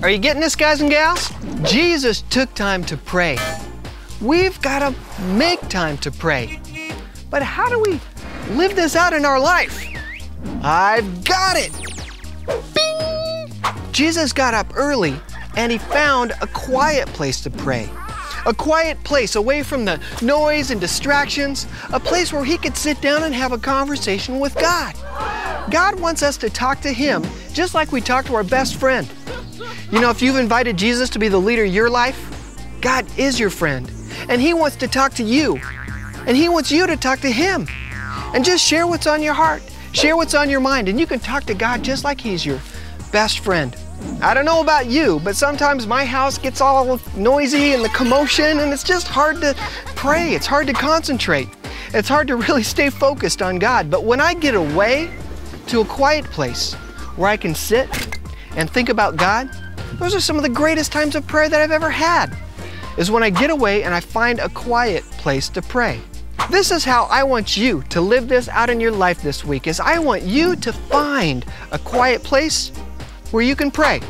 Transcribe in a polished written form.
Are you getting this, guys and gals? Jesus took time to pray. We've got to make time to pray. But how do we live this out in our life? I've got it! Bing! Jesus got up early and he found a quiet place to pray. A quiet place away from the noise and distractions, a place where he could sit down and have a conversation with God. God wants us to talk to him just like we talk to our best friend. You know, if you've invited Jesus to be the leader of your life, God is your friend, and he wants to talk to you, and he wants you to talk to him. And just share what's on your heart, share what's on your mind, and you can talk to God just like he's your best friend. I don't know about you, but sometimes my house gets all noisy and the commotion, and it's just hard to pray. It's hard to concentrate. It's hard to really stay focused on God. But when I get away to a quiet place where I can sit and think about God, those are some of the greatest times of prayer that I've ever had, is when I get away and I find a quiet place to pray. This is how I want you to live this out in your life this week, is I want you to find a quiet place where you can pray.